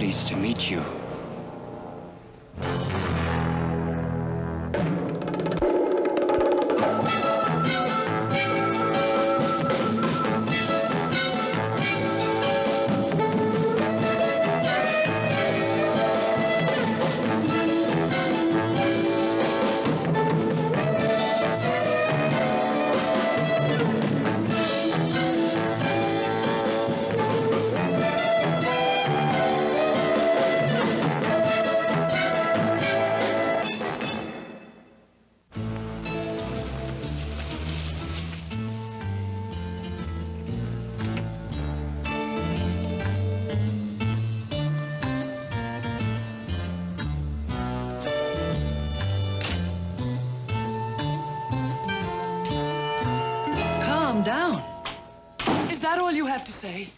pleased to meet you. Down. Is that all you have to say?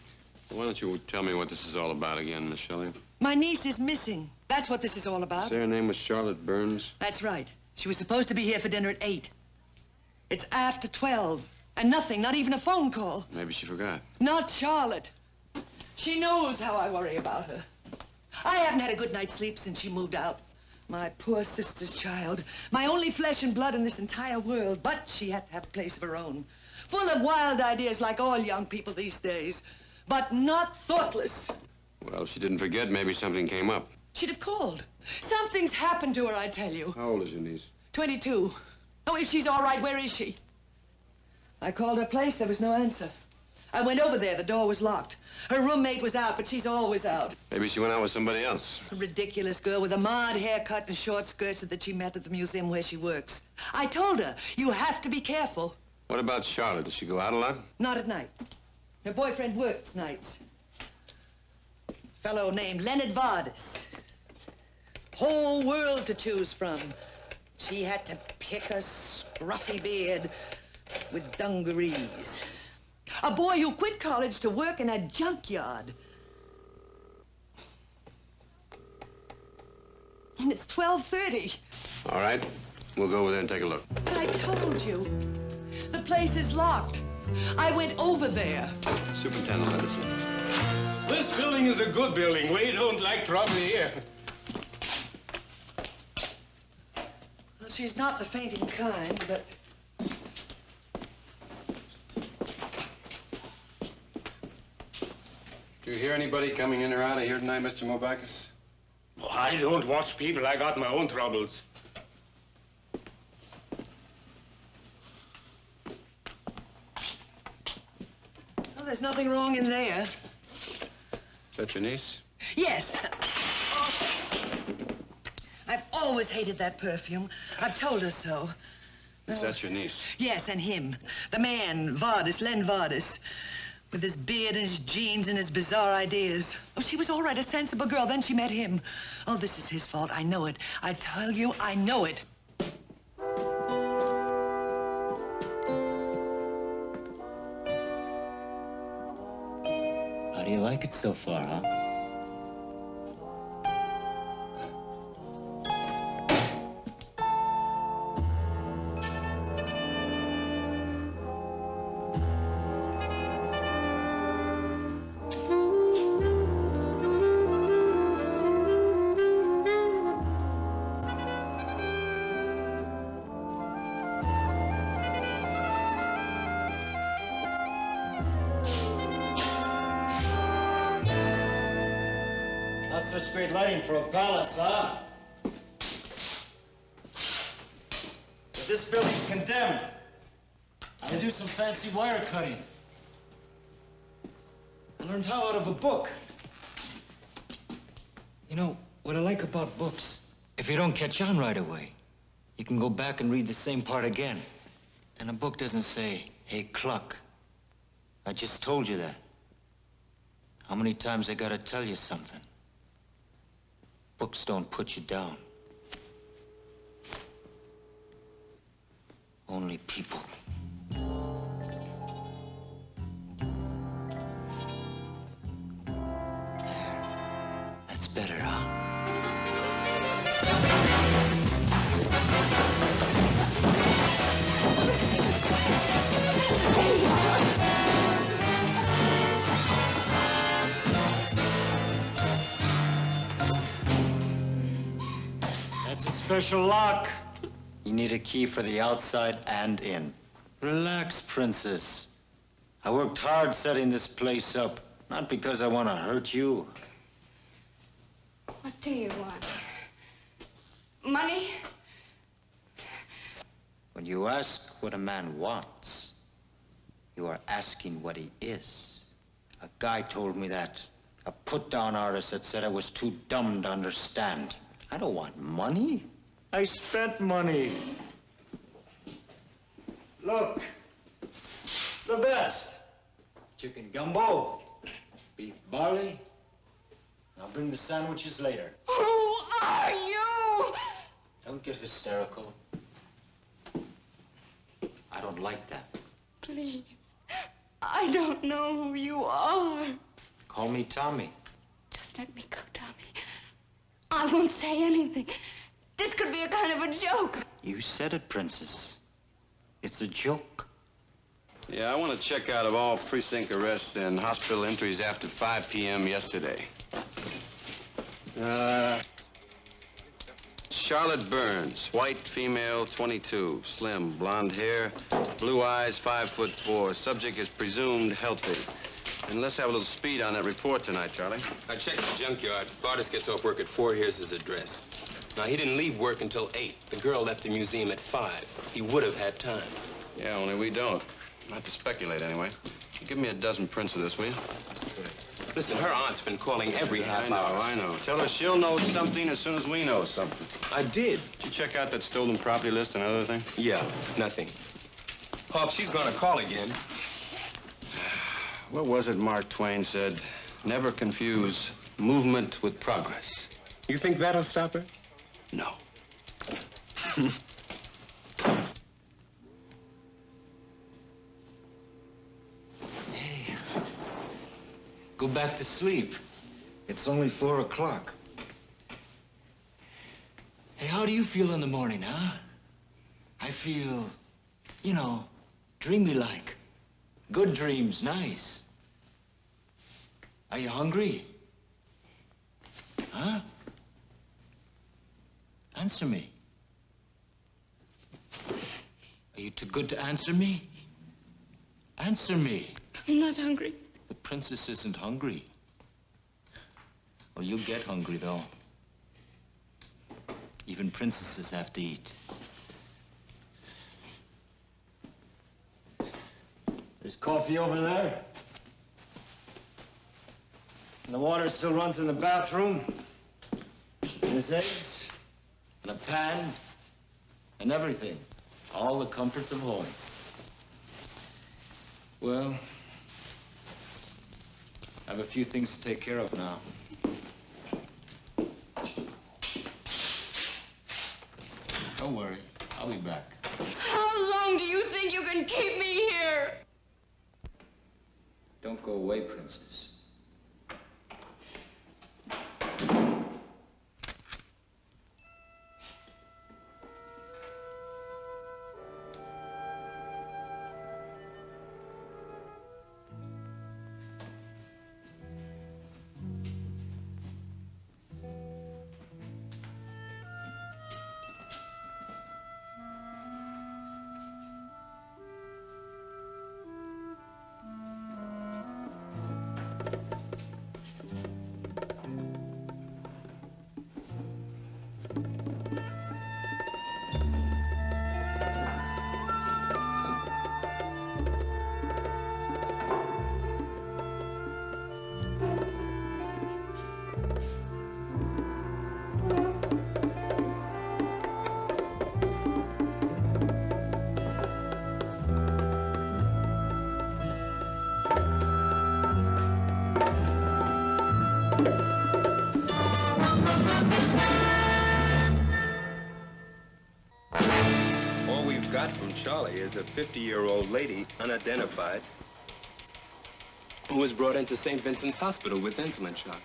Why don't you tell me what this is all about again, Miss Shelley? My niece is missing. That's what this is all about. Say her name was Charlotte Burns? That's right. She was supposed to be here for dinner at 8. It's after 12. And nothing, not even a phone call. Maybe she forgot. Not Charlotte. She knows how I worry about her. I haven't had a good night's sleep since she moved out. My poor sister's child. My only flesh and blood in this entire world. But she had to have a place of her own. Full of wild ideas like all young people these days, but not thoughtless. Well, if she didn't forget, maybe something came up. She'd have called. Something's happened to her, I tell you. How old is your niece? 22. Oh, if she's all right, where is she? I called her place, there was no answer. I went over there, the door was locked. Her roommate was out, but she's always out. Maybe she went out with somebody else. A ridiculous girl with a marred haircut and short skirts that she met at the museum where she works. I told her, you have to be careful. What about Charlotte? Does she go out a lot? Not at night. Her boyfriend works nights. Fellow named Leonard Vardis. Whole world to choose from. She had to pick a scruffy beard with dungarees. A boy who quit college to work in a junkyard. And it's 12:30. All right. We'll go over there and take a look. But I told you. The place is locked. I went over there. Superintendent Henderson. This building is a good building. We don't like trouble here. Well, she's not the fainting kind, but... Do you hear anybody coming in or out of here tonight, Mr. Mobakis? Oh, I don't watch people. I got my own troubles. Well, there's nothing wrong in there. Is that your niece? Yes. I've always hated that perfume. I've told her so. Is that your niece? Yes, and him. The man, Vardis, Len Vardis. With his beard and his jeans and his bizarre ideas. Oh, she was all right, a sensible girl. Then she met him. Oh, this is his fault. I know it. I tell you, I know it. How do you like it so far, huh? Such great lighting for a palace, huh? But this building's condemned. I do some fancy wire cutting. I learned how out of a book. You know, what I like about books, if you don't catch on right away, you can go back and read the same part again. And a book doesn't say, hey, cluck. I just told you that. How many times I gotta tell you something? Books don't put you down. Only people. There. That's better, huh? special lock. You need a key for the outside and in. Relax, Princess. I worked hard setting this place up, not because I want to hurt you. What do you want? Money? When you ask what a man wants, you are asking what he is. A guy told me that. A put-down artist that said I was too dumb to understand. I don't want money. I spent money. Look, the best. Chicken gumbo, beef barley. I'll bring the sandwiches later. Who are you? Don't get hysterical. I don't like that. Please. I don't know who you are. Call me Tommy. Just let me go, Tommy. I won't say anything. This could be a kind of a joke. You said it, Princess. It's a joke. Yeah, I want to check out of all precinct arrests and hospital entries after 5 p.m. yesterday. Charlotte Burns, white, female, 22, slim, blonde hair, blue eyes, 5'4". Subject is presumed healthy. And let's have a little speed on that report tonight, Charlie. I checked the junkyard. Bartis gets off work at 4. Here's his address. Now, he didn't leave work until 8. The girl left the museum at 5. He would have had time. Yeah, only we don't. Not to speculate, anyway. Give me a dozen prints of this, will you? Listen, her aunt's been calling every half hour. I know. Tell her she'll know something as soon as we know something. I did. Did you check out that stolen property list and other thing? Yeah, nothing. Pop, she's gonna call again. What was it Mark Twain said? Never confuse movement with progress. You think that'll stop her? No. Hey, go back to sleep. It's only 4 o'clock. Hey, how do you feel in the morning, huh? I feel, you know, dreamy-like. Good dreams, nice. Are you hungry? Huh? Answer me. Are you too good to answer me? Answer me. I'm not hungry. The princess isn't hungry. Well, you'll get hungry, though. Even princesses have to eat. There's coffee over there. And the water still runs in the bathroom. And there's eggs, and a pan, and everything. All the comforts of home. Well, I have a few things to take care of now. Don't worry, I'll be back. How long do you think you can keep me here? Don't go away, Princess. Charlie is a 50-year-old lady, unidentified. Who was brought into St. Vincent's Hospital with insulin shock.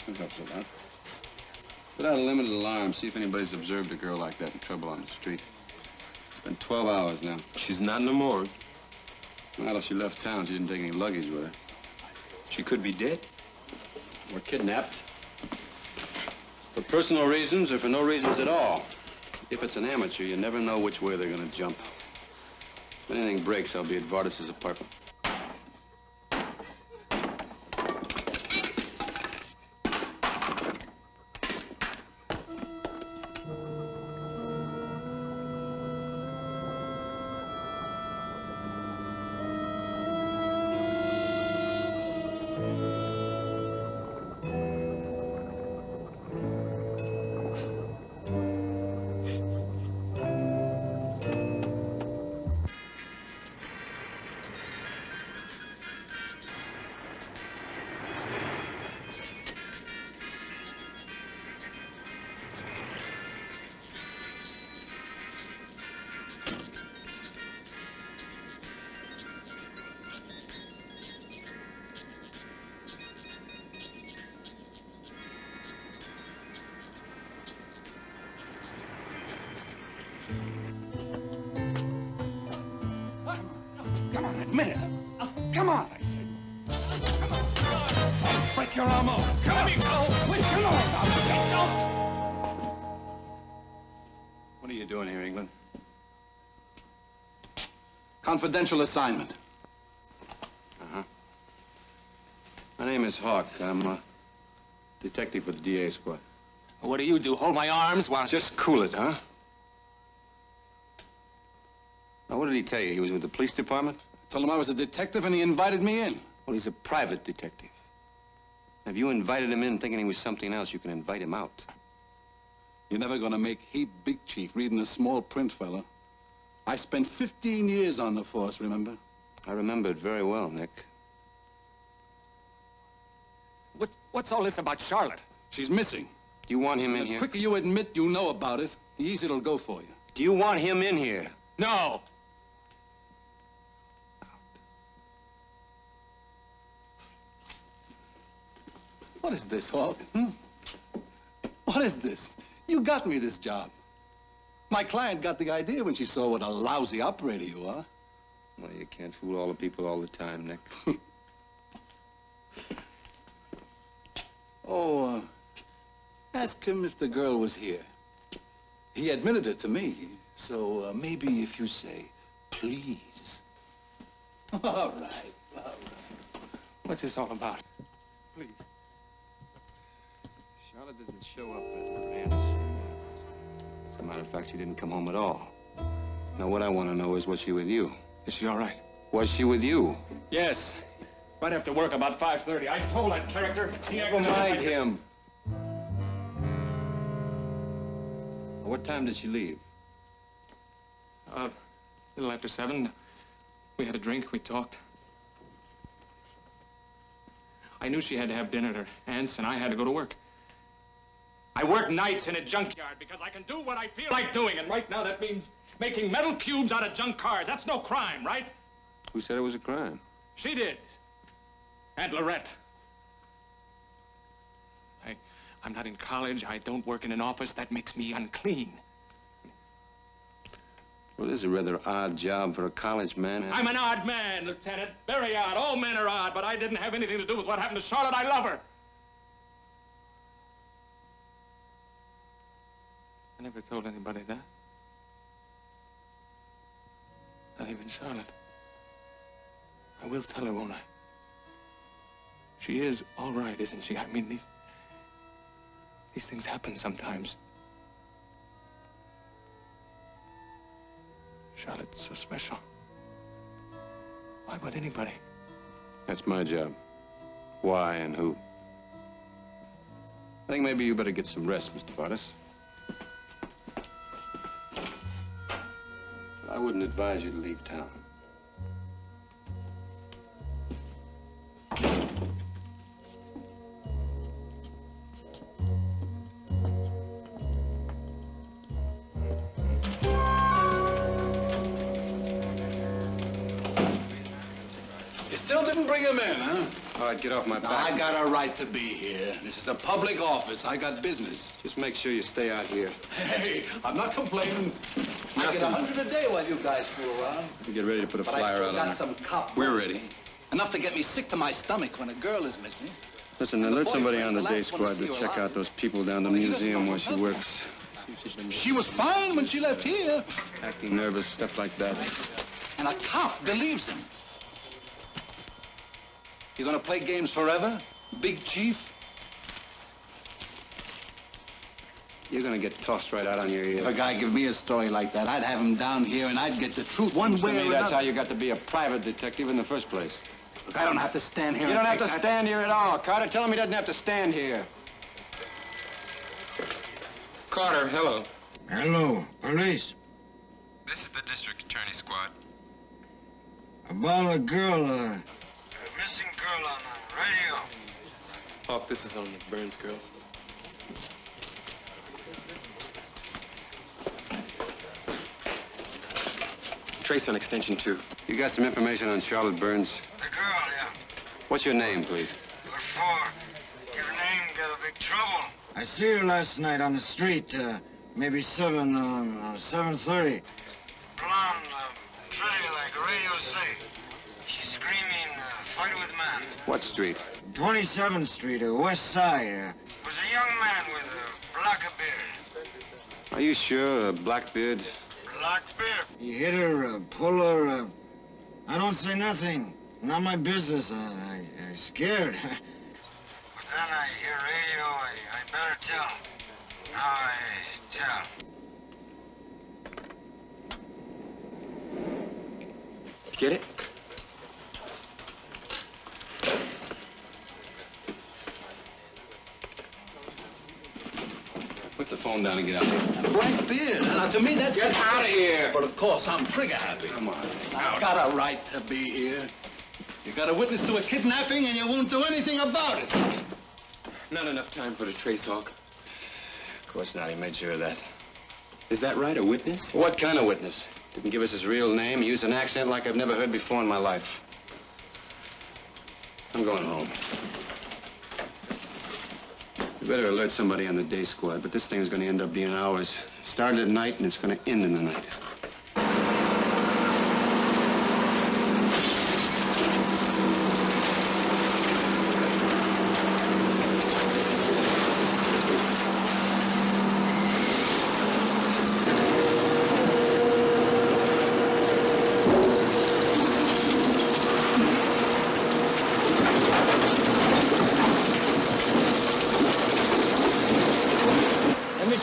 That helps a lot. Put out a limited alarm, see if anybody's observed a girl like that in trouble on the street. It's been 12 hours now. She's not in the morgue. Well, if she left town, she didn't take any luggage with her. She could be dead. Or kidnapped. For personal reasons or for no reasons at all. If it's an amateur, you never know which way they're gonna jump. If anything breaks, I'll be at Vardis' apartment. Admit it. Come on, I said. Come on. I'll break your arm off. Come on. Come on. What are you doing here, England? Confidential assignment. Uh-huh. My name is Hawk. I'm a detective with the DA squad. What do you do? Hold my arms while... Just cool it, huh? Now, what did he tell you? He was with the police department? I told him I was a detective and he invited me in. Well, he's a private detective. If you invited him in thinking he was something else, you can invite him out. You're never gonna make heap big chief reading the small print, fella. I spent 15 years on the force, remember? I remember it very well, Nick. What's all this about Charlotte? She's missing. Do you want him in The here? quicker you admit you know about it, the easier it'll go for you. Do you want him in here? No! What is this, Hawk? What is this? You got me this job. My client got the idea when she saw what a lousy operator you are. Well, you can't fool all the people all the time, Nick. Ask him if the girl was here. He admitted it to me, so maybe if you say, please. All right. What's this all about? Please. Charlotte didn't show up at her aunt's. As a matter of fact, she didn't come home at all. Now, what I want to know is, was she with you? Is she all right? Was she with you? Yes. Right after work, about 5:30. I told that character. Never mind him. What time did she leave? A little after 7. We had a drink, we talked. I knew she had to have dinner at her aunt's, and I had to go to work. I work nights in a junkyard because I can do what I feel like doing, and right now that means making metal cubes out of junk cars. That's no crime, right? Who said it was a crime? She did. Aunt Lorette. I'm not in college. I don't work in an office. That makes me unclean. Well, this is a rather odd job for a college man. I'm an odd man, Lieutenant. Very odd. All men are odd, but I didn't have anything to do with what happened to Charlotte. I love her. I never told anybody that. Not even Charlotte. I will tell her, won't I? She is all right, isn't she? I mean, these things happen sometimes. Charlotte's so special. Why would anybody? That's my job. Why and who? I think maybe you better get some rest, Mr. Vardis. I wouldn't advise you to leave town. You still didn't bring him in, huh? All right, get off my back. I got a right to be here. This is a public office. I got business. Just make sure you stay out here. Hey, I'm not complaining. I get 100 a day while you guys fool around. You get ready to put a But I flyer still out on got it. some cop. We're ready. Enough to get me sick to my stomach when a girl is missing. Listen, alert somebody on the day squad to check out those people down the museum where she works. She was fine when she left here. Acting nervous, stuff like that. And a cop believes him. You gonna play games forever, Big Chief? You're gonna get tossed right out on your ear. If a guy give me a story like that, I'd have him down here and I'd get the truth one way or another. That's how you got to be a private detective in the first place. Look, I don't have to stand here. You don't have to stand here at all. Carter, tell him he doesn't have to stand here. Carter, hello. Hello, police. This is the district attorney squad. About a girl, a missing girl on the radio. Hawk, this is on the Burns girl. Trace on extension 2. You got some information on Charlotte Burns? The girl, yeah. What's your name, please? What for? Get her name, get a big trouble. I see her last night on the street, maybe 7:30. Blonde, pretty like radio say. She's screaming, fight with man. What street? 27th Street, West Side. Was a young man with a black beard. Are you sure? A black beard? Black beard. He hit her, pull her. I don't say nothing. Not my business. I scared. But then I hear radio. I better tell. Now I tell. Get it? Put the phone down and get out of here. Black beard. Now, to me, that's... Get out of here! But of course, I'm trigger happy. Come on. I've got a right to be here. You got a witness to a kidnapping and you won't do anything about it. Not enough time for the trace, Hawk. Of course not. He made sure of that. Is that right, a witness? What kind of witness? Didn't give us his real name. He used an accent like I've never heard before in my life. I'm going home. We better alert somebody on the day squad, but this thing is going to end up being ours. Started at night, and it's going to end in the night.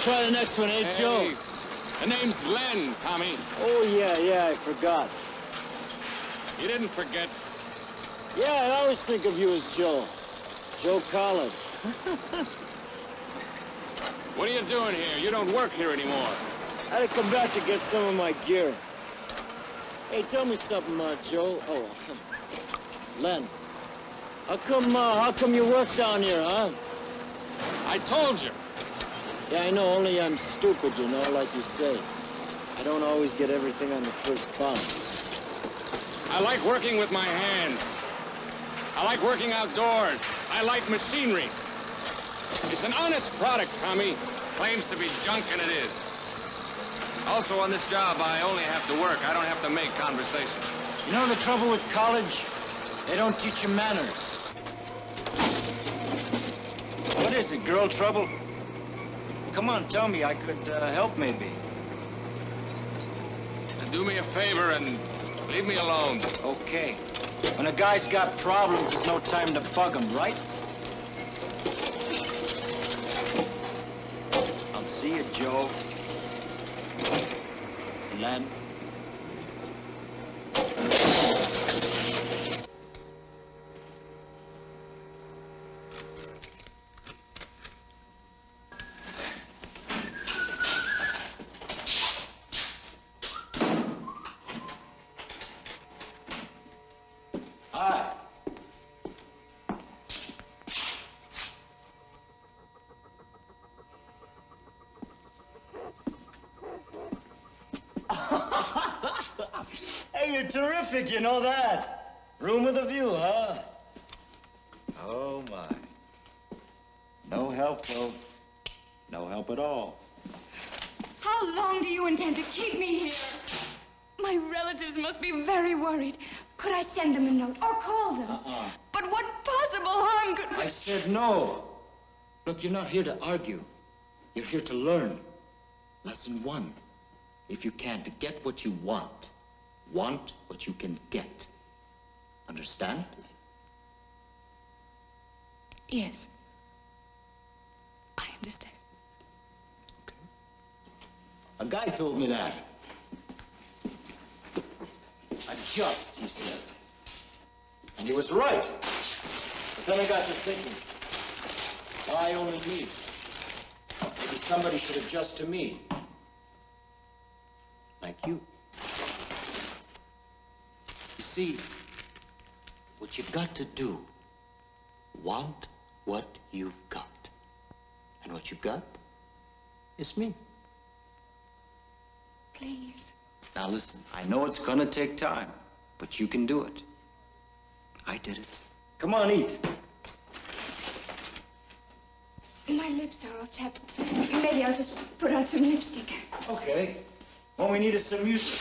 Try the next one, Joe? The name's Len, Tommy. Oh, yeah, I forgot. You didn't forget. Yeah, I always think of you as Joe. Joe College. What are you doing here? You don't work here anymore. I had to come back to get some of my gear. Hey, tell me something, Joe. Oh, Len. How come you work down here, huh? I told you. Yeah, I know, only I'm stupid, you know, like you say. I don't always get everything on the first bounce. I like working with my hands. I like working outdoors. I like machinery. It's an honest product, Tommy. Claims to be junk, and it is. Also, on this job, I only have to work. I don't have to make conversation. You know the trouble with college? They don't teach you manners. What is it, girl trouble? Come on, tell me. I could help, maybe. Do me a favor and leave me alone. Okay. When a guy's got problems, there's no time to bug him, right? I'll see you, Joe. Len. Hey, you're terrific, you know that. Room with a view, huh? Oh, my. No help, though. No help at all. How long do you intend to keep me here? My relatives must be very worried. Could I send them a note or call them? But what possible harm could... I said no. Look, you're not here to argue. You're here to learn. Lesson 1. If you can't get what you want what you can get. Understand? Yes. I understand. Okay. A guy told me that. Adjust, he said. And he was right. But then I got to thinking, why only me? Maybe somebody should adjust to me. Like you. You see, what you've got to do, want what you've got. And what you've got is me. Please. Now listen, I know it's gonna take time, but you can do it. I did it. Come on, eat. My lips are all chapped. Maybe I'll just put on some lipstick. Okay. All we need is some music.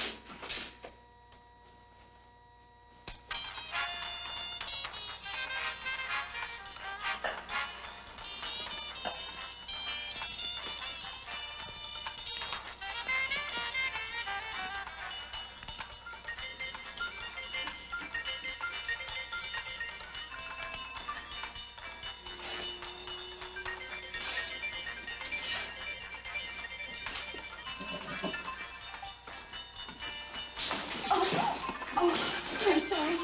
I'm sorry.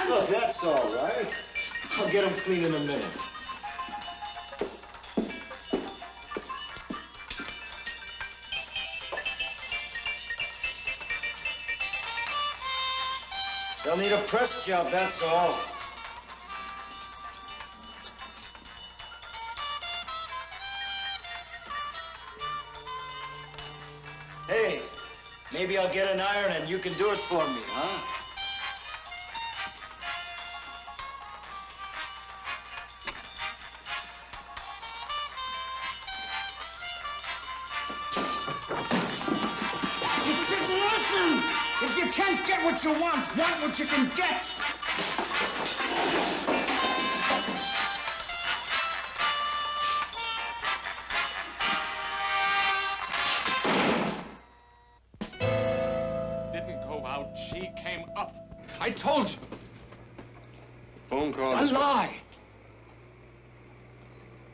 Look, that's all right. I'll get them clean in a minute. They'll need a press job, that's all. Hey, maybe I'll get an iron and you can do it for me, huh? Listen! If you can't get what you want what you can get. Didn't go out. She came up. I told you. Phone call. A lie.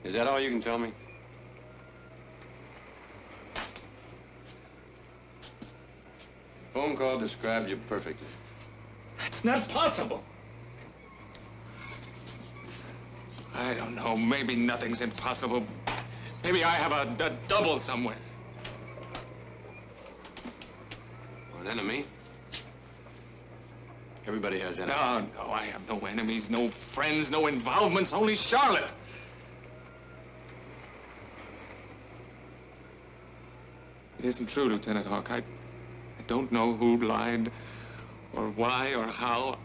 Is that all you can tell me? Phone call described you perfectly. That's not possible. I don't know. Maybe nothing's impossible. Maybe I have a double somewhere. An enemy? Everybody has enemies. No, I have no enemies, no friends, no involvements, only Charlotte. It isn't true, Lieutenant Hawk. I don't know who lied, or why, or how.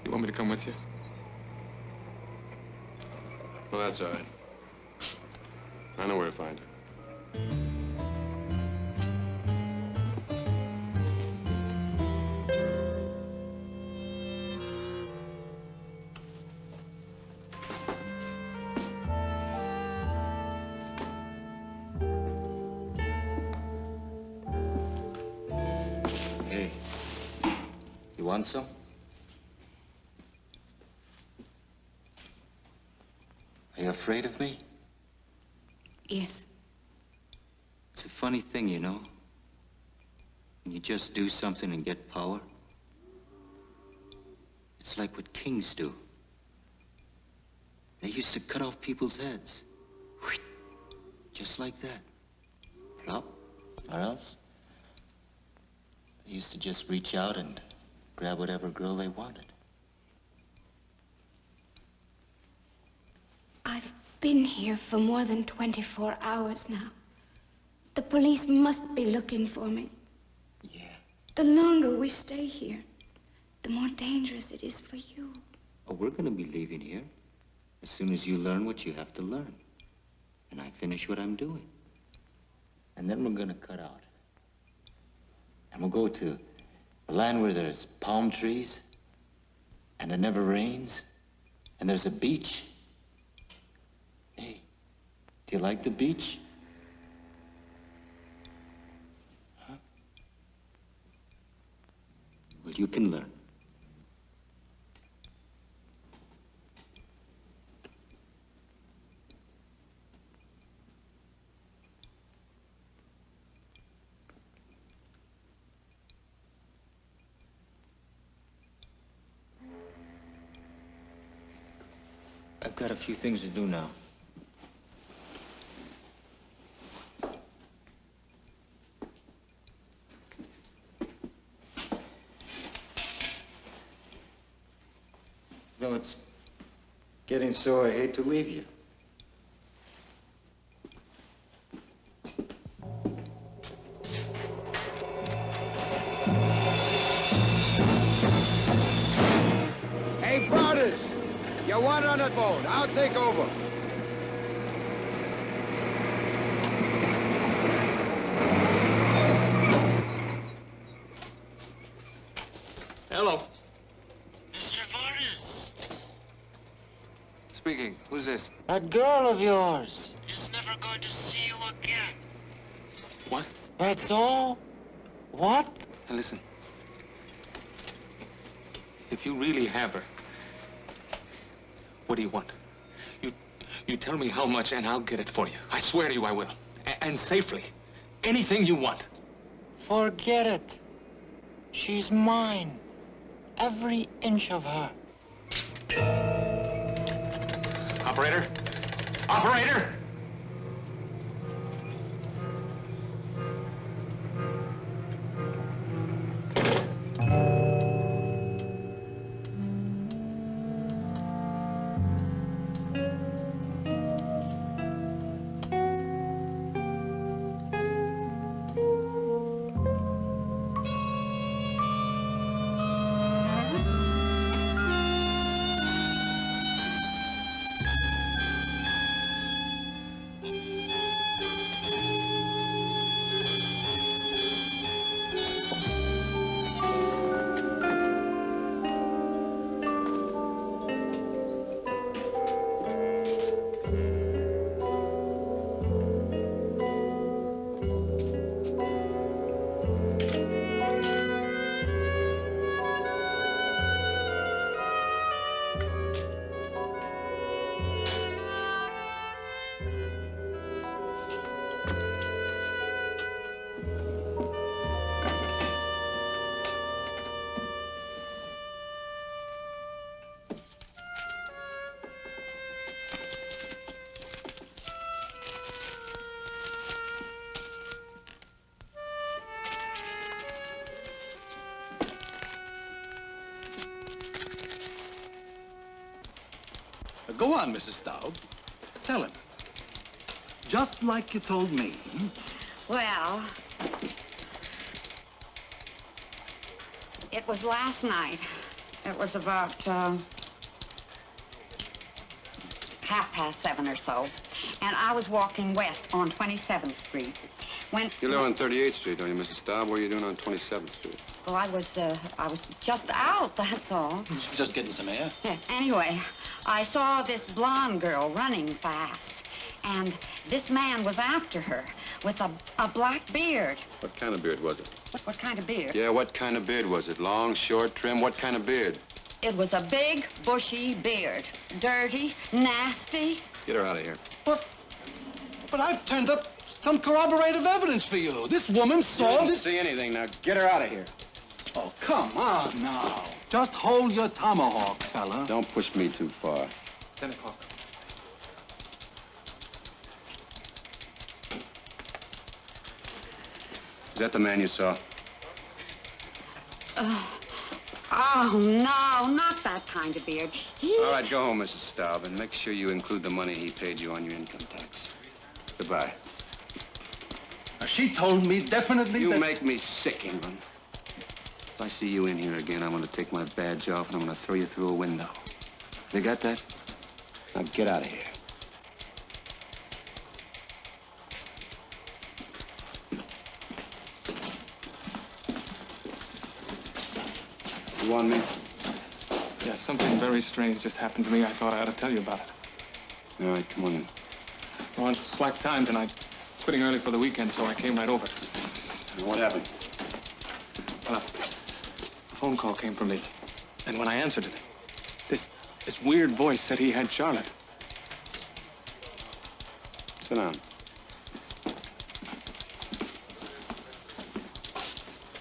You want me to come with you? Well, that's all right. I know where to find her. Hey, you want some? Are you afraid of me? Yes. It's a funny thing, you know. When you just do something and get power. It's like what kings do. They used to cut off people's heads. Just like that. Plop. Or else, they used to just reach out and grab whatever girl they wanted. I've been here for more than 24 hours now. The police must be looking for me. Yeah. The longer we stay here, the more dangerous it is for you. Oh, we're gonna be leaving here as soon as you learn what you have to learn. And I finish what I'm doing. And then we're gonna cut out. And we'll go to a land where there's palm trees, and it never rains, and there's a beach. Hey, Do you like the beach? Huh? Well, you can learn. I've got a few things to do now. No, it's getting so I hate to leave you. Hey, brothers! You want on the phone? I'll take over. Hello. Mr. Boris. Speaking. Who's this? That girl of yours is never going to see you again. What? That's all? What? Now listen. If you really have her, what do you want? You tell me how much and I'll get it for you. I swear to you I will. And safely. Anything you want. Forget it. She's mine. Every inch of her. Operator? Operator! Go on, Mrs. Staub. Tell him. Just like you told me. Well, it was last night. It was about 7:30 or so. And I was walking west on 27th Street when... You live on 38th Street, don't you, Mrs. Staub? What are you doing on 27th Street? Well, I was just out, that's all. She was just getting some air. Yes, anyway, I saw this blonde girl running fast. And this man was after her with a black beard. What kind of beard was it? What kind of beard? Yeah, what kind of beard was it? Long, short, trim? What kind of beard? It was a big, bushy beard. Dirty, nasty. Get her out of here. But I've turned up some corroborative evidence for you. This woman saw You didn't this... see anything. Now, get her out of here. Oh, come on now. Just hold your tomahawk, fella. Don't push me too far. 10 o'clock. Is that the man you saw? Oh, no, not that kind of beard. All right, go home, Mrs. Staub, and make sure you include the money he paid you on your income tax. Goodbye. Now, she told me definitely You that... make me sick, England. If I see you in here again, I'm going to take my badge off and I'm going to throw you through a window. You got that? Now get out of here. You want me? Yes, something very strange just happened to me. I thought I ought to tell you about it. All right, come on in. On slack time tonight. Quitting early for the weekend, so I came right over. What happened? Well, a phone call came from me. And when I answered it, this weird voice said he had Charlotte. Sit down.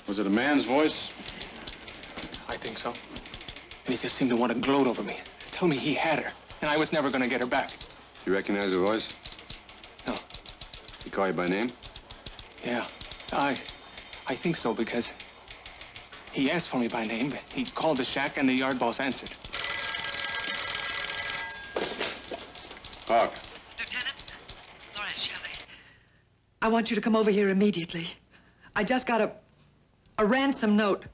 Was it a man's voice? I think so. And he just seemed to want to gloat over me. Tell me he had her, and I was never going to get her back. You recognize the voice? No. He call you by name? Yeah, I think so, because he asked for me by name. He called the shack, and the yard boss answered. Hawk. Lieutenant? Lawrence Shelley. I want you to come over here immediately. I just got a ransom note.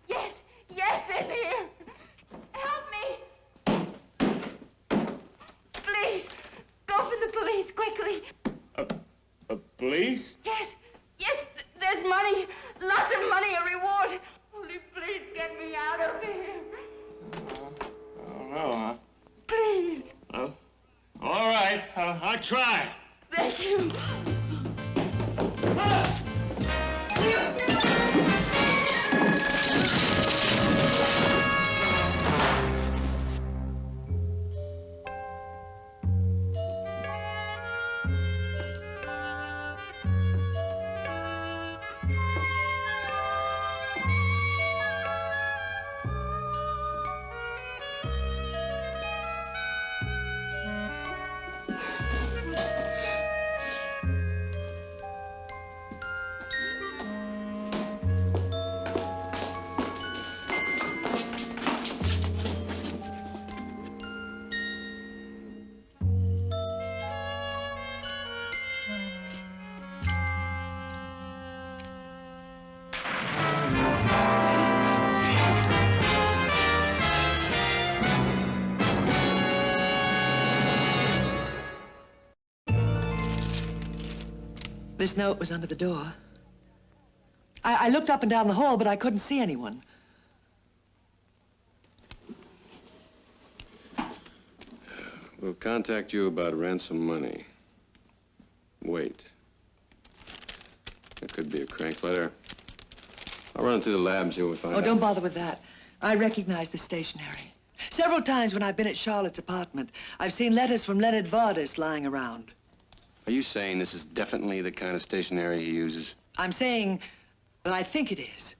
Yes, yes, in here. Help me. Please, go for the police quickly. Police? Yes, yes, there's money. Lots of money, a reward. Only please get me out of here. I don't know, huh? Please. All right, I'll try. Thank you. This note was under the door. I looked up and down the hall, but I couldn't see anyone. We'll contact you about ransom money. Wait. It could be a crank letter. I'll run through the lab and see what we find out. Oh, don't bother with that. I recognize the stationery. Several times when I've been at Charlotte's apartment, I've seen letters from Leonard Vardis lying around. Are you saying this is definitely the kind of stationery he uses? I'm saying that I think it is.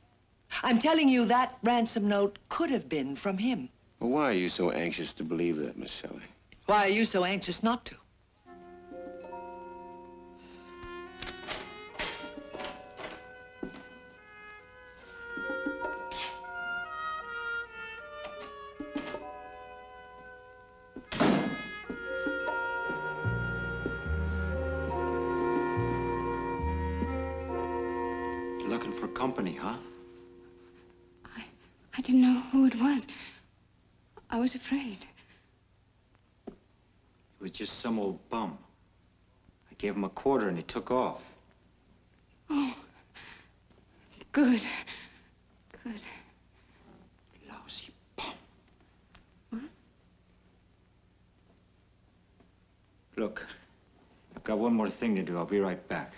I'm telling you that ransom note could have been from him. Well, why are you so anxious to believe that, Miss Shelley? Why are you so anxious not to? Looking for company, huh? I didn't know who it was. I was afraid. It was just some old bum. I gave him a quarter and he took off. Oh, good. Good. Lousy bum. What? Look, I've got one more thing to do. I'll be right back.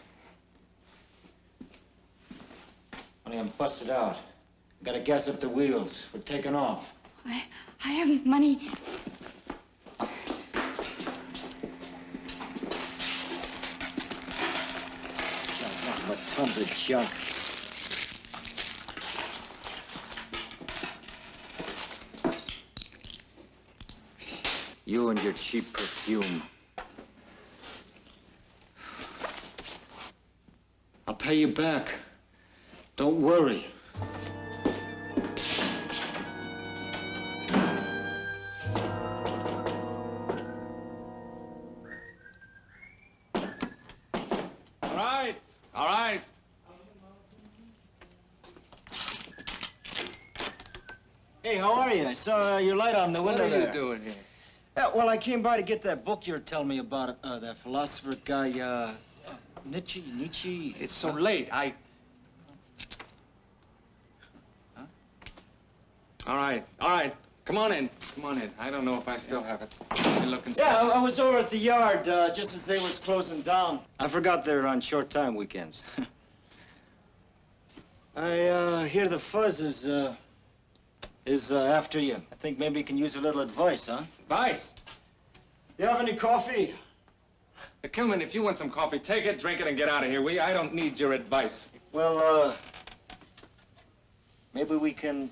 Honey, I'm busted out. I gotta gas up the wheels. We're taking off. I haven't money. Nothing but tons of junk. You and your cheap perfume. I'll pay you back. Don't worry. All right. Hey, how are you? I saw your light on the window there. What are you doing here? Yeah, well, I came by to get that book you were telling me about, that philosopher guy, Nietzsche. It's so late. Huh? All right. Come on in. I don't know if I still have it. Let me look and see. Yeah, I was over at the yard just as they was closing down. I forgot they're on short time weekends. I hear the fuzz is after you. I think maybe you can use a little advice, huh? Advice? You have any coffee? Kilman, if you want some coffee, take it, drink it, and get out of here, will you? I don't need your advice. Well, maybe we can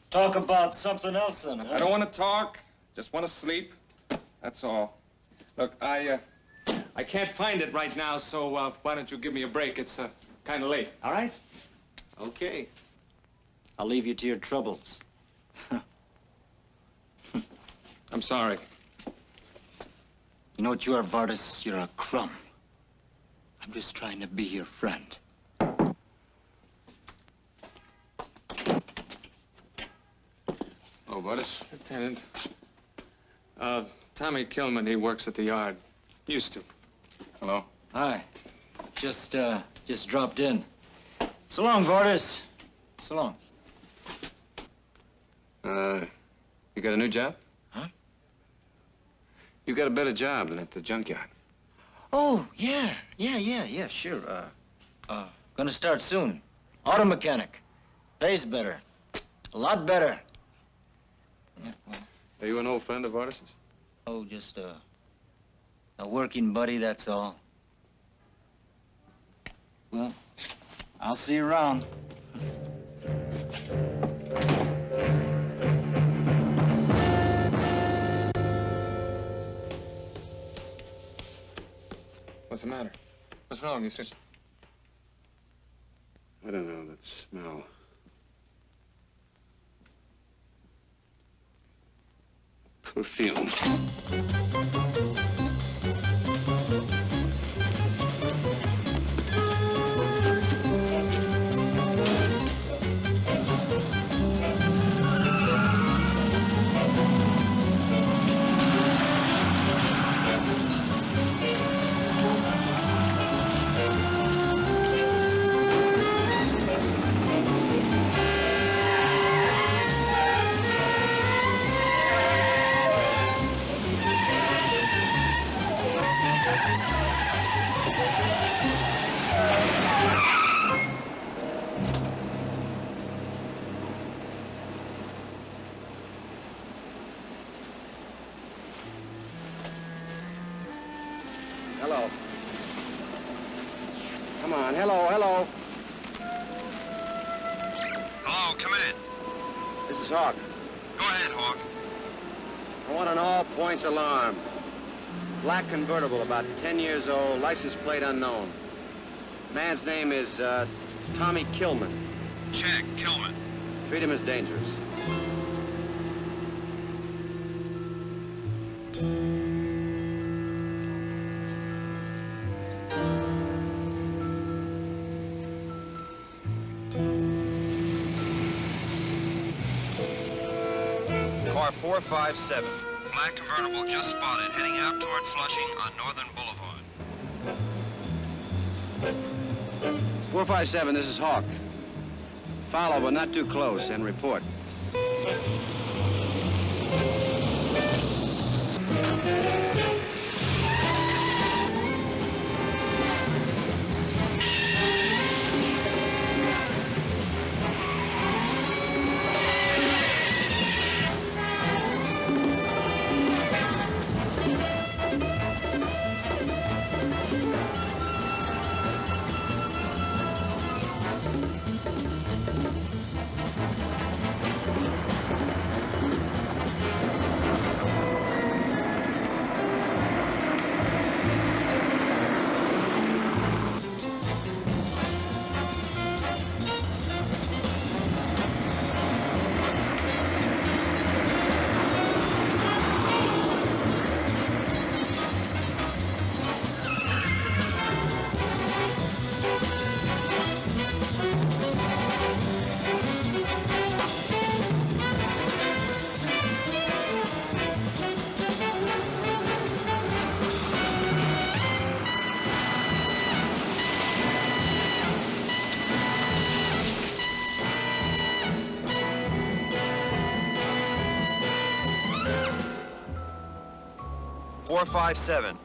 talk about something else then, huh? I don't want to talk. Just want to sleep. That's all. Look, I can't find it right now, so why don't you give me a break? It's kind of late, all right? Okay. I'll leave you to your troubles. I'm sorry. You know what you are, Vardis? You're a crumb. I'm just trying to be your friend. Oh, Vardis? Lieutenant. Tommy Kilman, he works at the yard. Used to. Hello? Hi. Just dropped in. So long, Vardis. So long. You got a new job? Huh? You got a better job than at the junkyard. Oh, yeah, sure. Gonna start soon. Auto mechanic. Pays better. A lot better. Yeah, well, Are you an old friend of Artis's? oh, just a working buddy, that's all. Well, I'll see you around. What's the matter? What's wrong, you sister? I don't know, that smell. Perfume. Hello. Come on, hello. Hello, come in. This is Hawk. Go ahead, Hawk. I want an all-points alarm. Black convertible, about 10 years old, license plate unknown. Man's name is, Tommy Kilman. Check, Kilman. Treat him as dangerous. Car 457. Black convertible just spotted, heading out toward Flushing on Northern Boulevard. 457, this is Hawk. Follow, but not too close, and report. 457.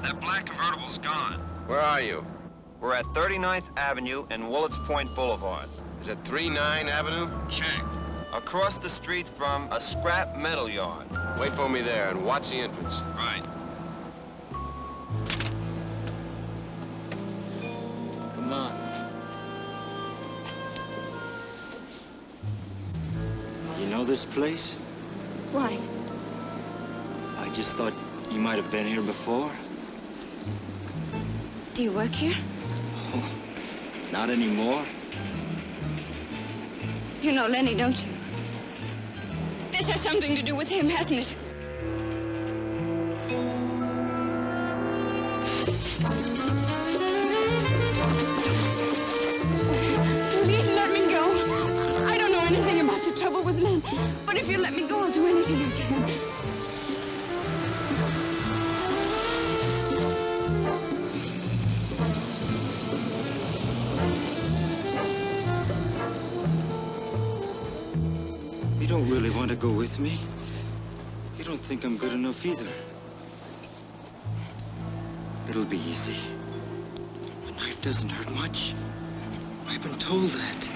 That black convertible's gone. Where are you? We're at 39th Avenue and Willets Point Boulevard. Is it 39 Avenue? Check. Across the street from a scrap metal yard. Wait for me there and watch the entrance. Right. Come on. You know this place? Why? I just thought you might have been here before. Do you work here? Oh, not anymore. You know Lenny, don't you? This has something to do with him, hasn't it? Please let me go. I don't know anything about your trouble with Len, but if you let me go, I'll do anything I can. You don't really want to go with me? You don't think I'm good enough either? It'll be easy. A knife doesn't hurt much. I've been told that.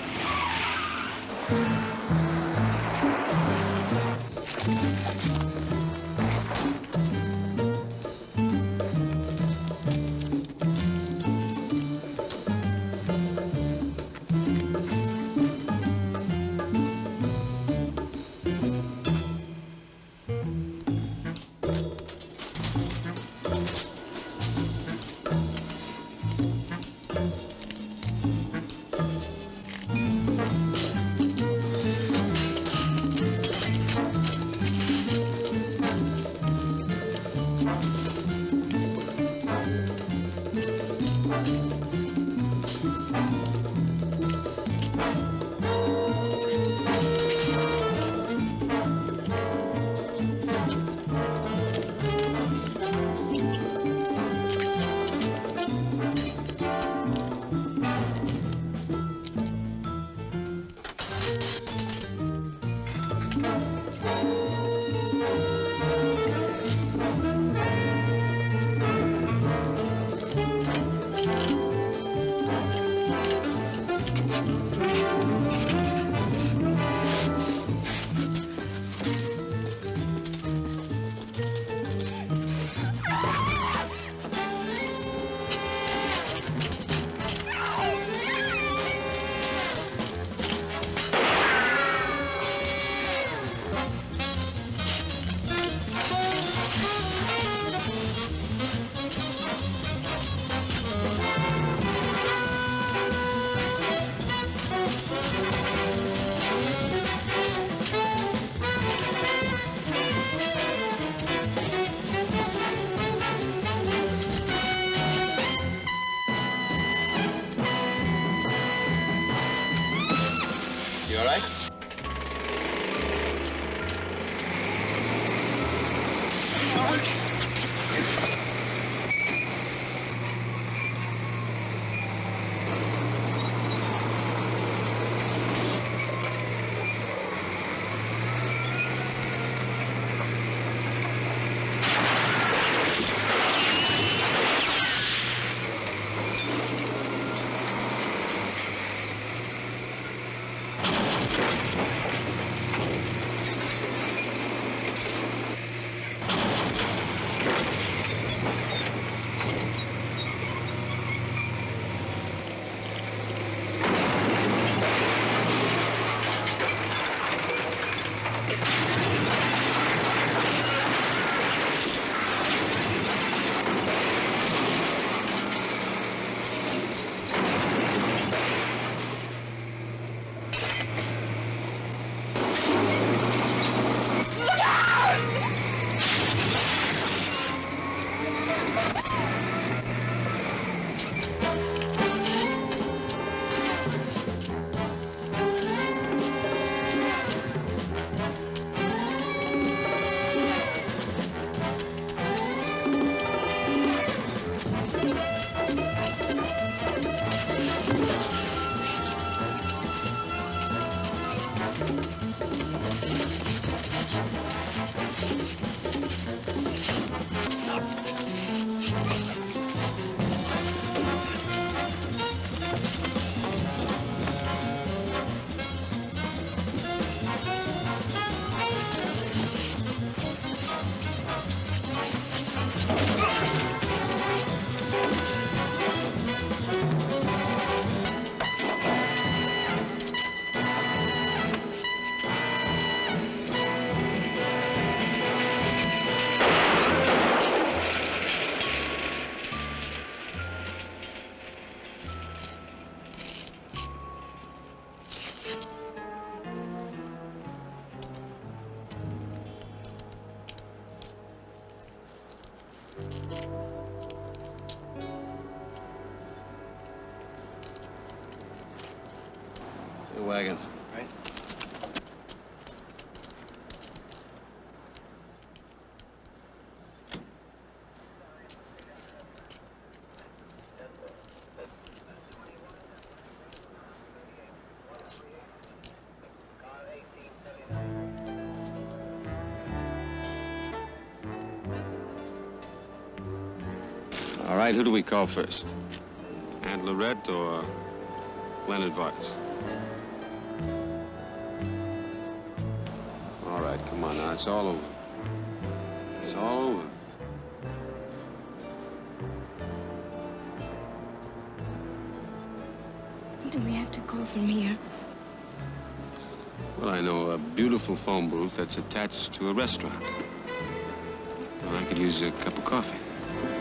All right? wagon. Right. All right, who do we call first? Aunt Lorette or Leonard Vargas? All right, come on now, it's all over. It's all over. Where do we have to go from here? Well, I know a beautiful phone booth that's attached to a restaurant. Well, I could use a cup of coffee.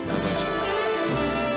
How about you?